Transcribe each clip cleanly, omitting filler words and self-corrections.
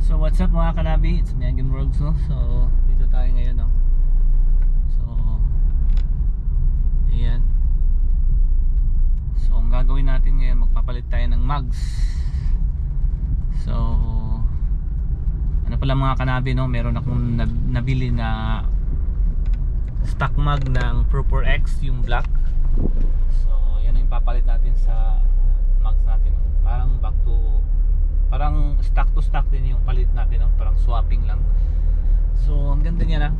So what's up mga kanabi, it's Megan Worlds, no? So dito tayo ngayon, no? So ayan. So ang gagawin natin ngayon, magpapalit tayo ng mugs. So ano pala mga kanabi, no? Meron akong nabili na stock mug ng Proper X, yung black. So yan yung papalit natin sa mugs natin, no? Parang stock to stock din yung palit natin, no? Parang swapping lang. So ang ganda niya na.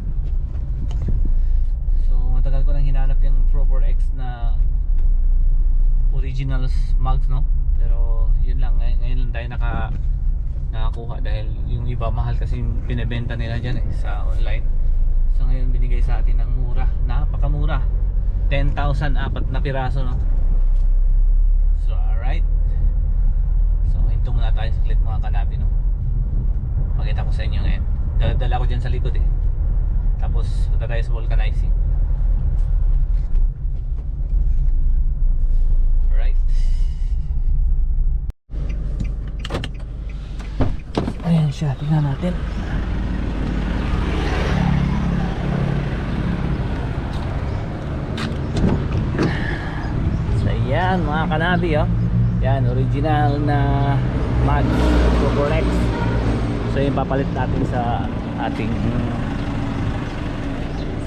So matagal ko nang hinanap yung Proper X na original mugs, no? Pero yun lang, ngayon lang tayo nakakuha dahil yung iba mahal kasi yung binebenta nila dyan sa online. So ngayon binigay sa atin ng mura, napakamura, 10,000 apat na piraso, no? So alright, so hinto muna tayo saglit mga kanabi, no? Pakita ko sa inyo ngayon, dala ko dyan sa likod tapos punta tayo sa vulcanizing. Alright, ayan siya, tingnan natin. Yan mga kanabi, yan original na mug Proper X. So yung papalit natin sa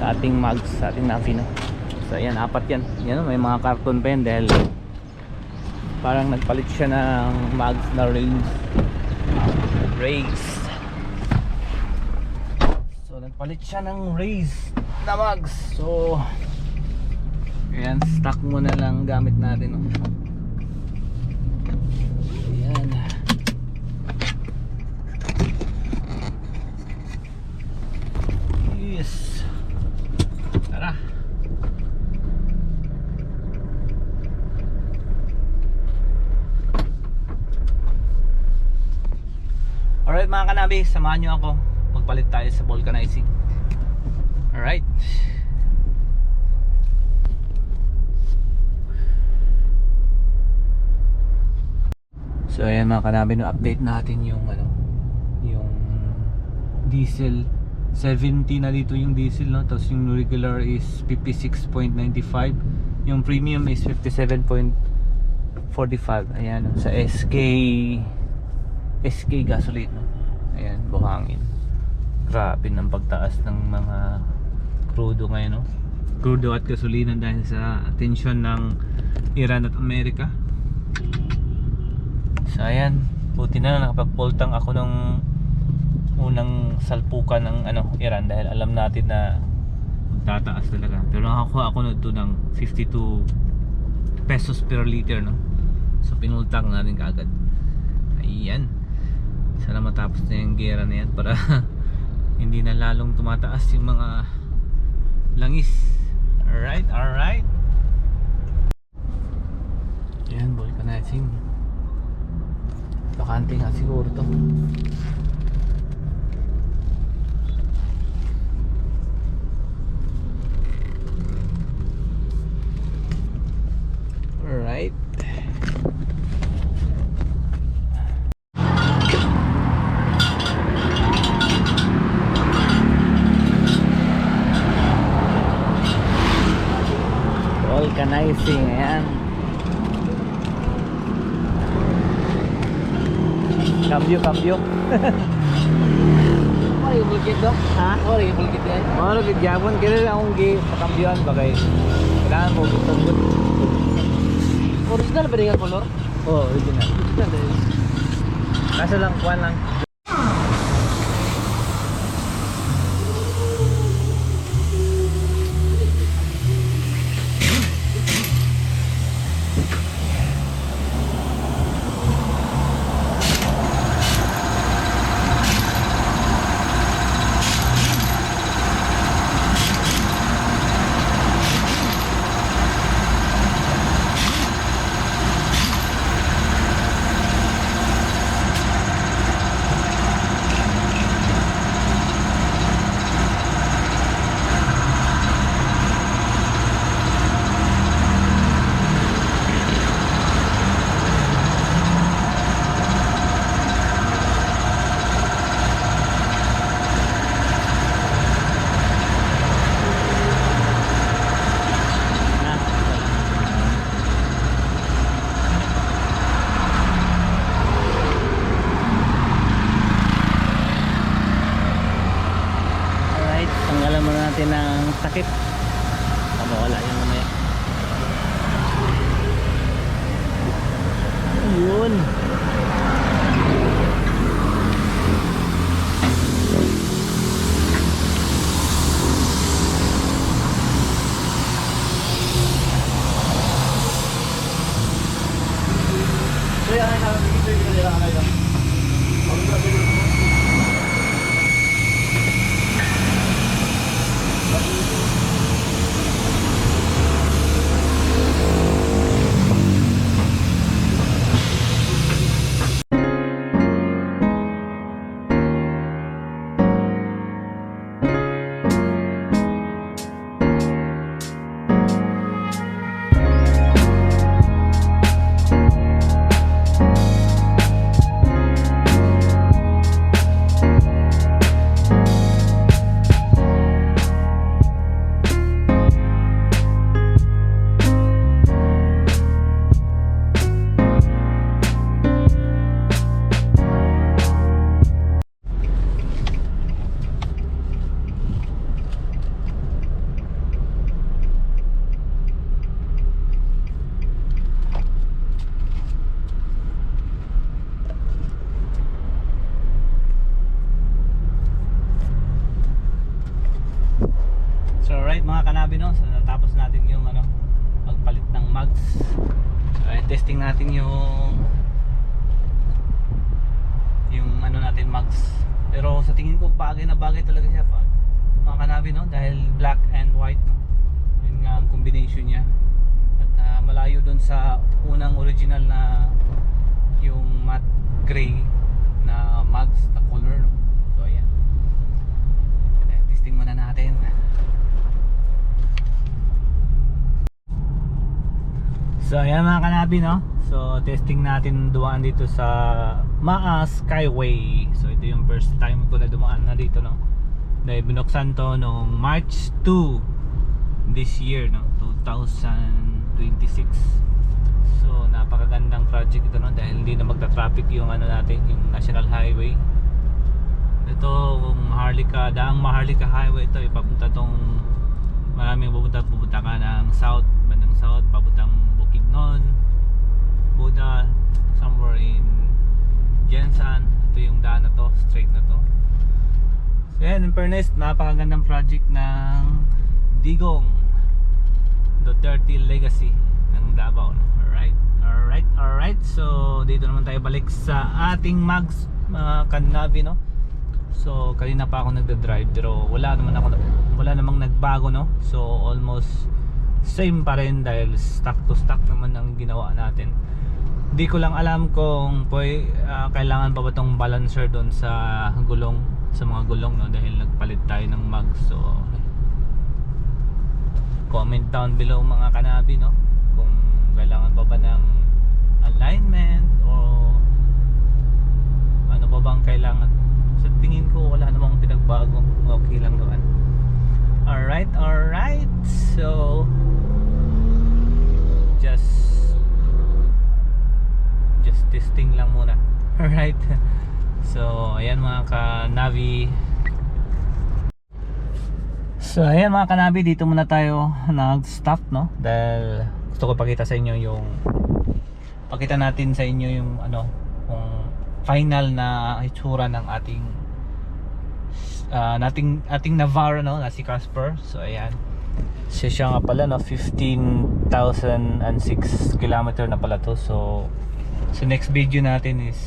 ating mugs, sa ating navi, no? So yan, apat yan, may mga carton pa yan dahil parang nagpalit siya ng mugs na raised. So nagpalit siya ng raised na mugs. So ayan, stock muna lang gamit natin, no? Ayan. Yes. Tara. Alright mga kanabi, samahan nyo ako. Magpalit tayo sa vulcanizing. Alright. So ayan mga kanabi, no, update natin yung yung diesel. 70 na dito yung diesel, no? Tapos yung regular is 56.95. Yung premium is 57.45. Ayan, no? Sa SK gasoline, no? Ayan, buhangin. Grabe ng pagtaas ng mga crudo ngayon, no? Crudo at gasolina dahil sa atensyon ng Iran at Amerika. So ayan, buti na nakapag-full tank ako nung unang salpukan ng Iran dahil alam natin na magtataas talaga. Pero nakakuha ako nito ng 52 pesos per liter, no? So pinull tank natin kaagad. Ayan, sana matapos na yung gera na yan para hindi na lalong tumataas yung mga langis. Alright, alright. Ayan, vulcanizing. Bakante nga siguro to. Alright. Vulcanizing, ayan. Cambio. Ano yung bulkit do? Ha? Ano yung bulkit yan? Ano gid gyapon kaya akong pakambyoan ba kay kailangan mo gustong good. Original ba yung color? Oh, original. Original din. Kaso lang kuan lang. sakit. Mawala yan mamaya. Yun. So alright mga kanabi, no? So natapos natin yung magpalit ng mags. So testing natin yung natin mags. Pero sa tingin ko bagay na bagay talaga siya pa mga kanabi, no? Dahil black and white, no? Yun nga ang combination niya. At malayo dun sa unang original na yung matte gray na mags na color, no? So ayan, testing muna natin. So ayan mga kanabi, no? So testing natin dumaan dito sa Maas Skyway. So ito yung first time ko na dumaan na dito, no? Dahil binuksan to noong March 2 this year, no? 2026. So napakagandang project ito, no? Dahil hindi na magta-traffic yung natin, yung National Highway. Ito kung daang Maharlika Highway ito, ipapunta tong maraming pupunta ka ng south, bandang south, papuntang Bukidnon, Buda, somewhere in Jensan. Ito yung daan na to, straight na to. So yan, in fairness, napakagandang project ng Digong Duterte Legacy ng Davao, no? Alright. So dito naman tayo balik sa ating mags, mga kanabi, no? So kanina pa ako nagda-drive pero wala namang nagbago, no? So almost same pa rin dahil stock to stock naman ang ginawa natin. Hindi ko lang alam kung kailangan pa ba tong balancer doon sa gulong, sa mga gulong, no? Dahil nagpalit tayo ng mag. So comment down below mga kanabi, no? Kung kailangan pa ba ng alignment o ano pa bang kailangan. Sa tingin ko wala namang pinagbago, okay lang doon. Alright. So just testing lang muna. Alright. So ayan mga ka-Navi. So ayan mga ka-Navi, dito muna tayo nag-stop, no? Dahil gusto ko pakita natin sa inyo yung kung final na itsura ng ating Navara, no? Na si Casper. So ayan, siya nga pala, no? 15,006 km na pala to. So next video natin is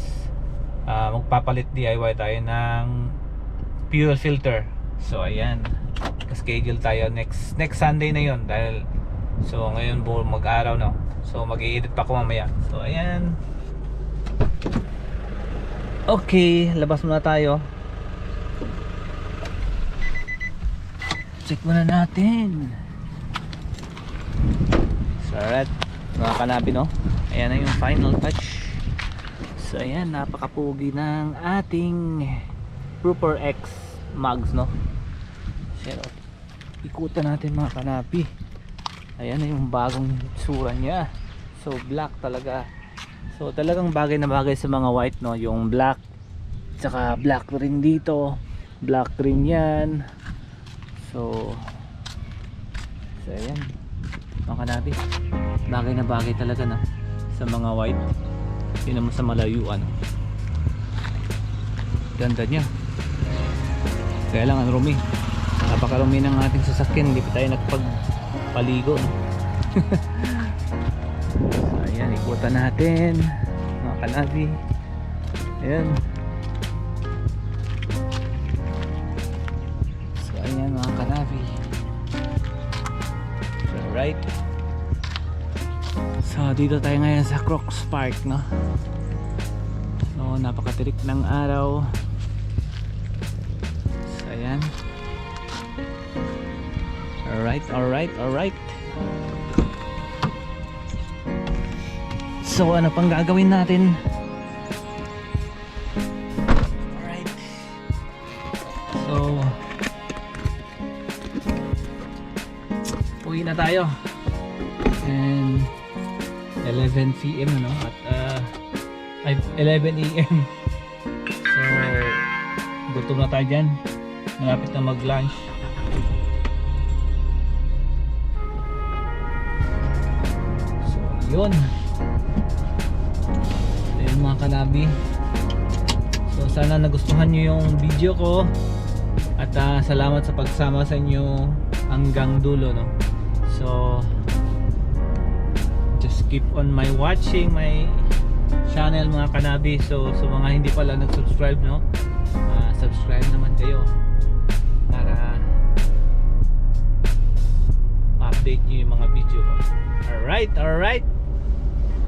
magpapalit DIY tayo ng fuel filter. So ayan, schedule tayo next Sunday na yon. Dahil so ngayon mag-araw, no? So mag-i-edit pa ako mamaya. So ayan, okay, labas muna tayo. Check muna natin. So alright mga kanabi, no? Ayan na yung final touch. So ayan, napakapugi ng ating Trooper X mags, no? Pero ikutan natin mga kanabi. Ayan na yung bagong tsura niya. So black talaga. So talagang bagay na bagay sa mga white, no? Yung black, tsaka black rin dito, black rin yan. So So ayan, mga kanabi, bagay na bagay talaga na sa mga white. Yun naman sa malayuan, ganda niya. Kaya lang ang rumi, napakarumi ng ating sasakyan, hindi pa tayo nagpagpaligo, no? So ayan, ikutan natin mga kanabi. Ayan, so ayan mga kanabi. Alright, so dito tayo ngayon sa Crocs Park, no? So napakatirik ng araw. So ayan. Alright. So ano pang gagawin natin? Alright, so uwi na tayo. And 11 PM, no? At 11 AM. So gutom na tayo dyan, malapit na mag lunch. So yun, ayun mga kanabi. So sana nagustuhan nyo yung video ko. At salamat sa pagsama sa inyo hanggang dulo, no? So just keep on watching my channel mga kanabi. So sa mga hindi pala nag-subscribe, no? Subscribe naman kayo para ma-update nyo yung mga video ko. Alright.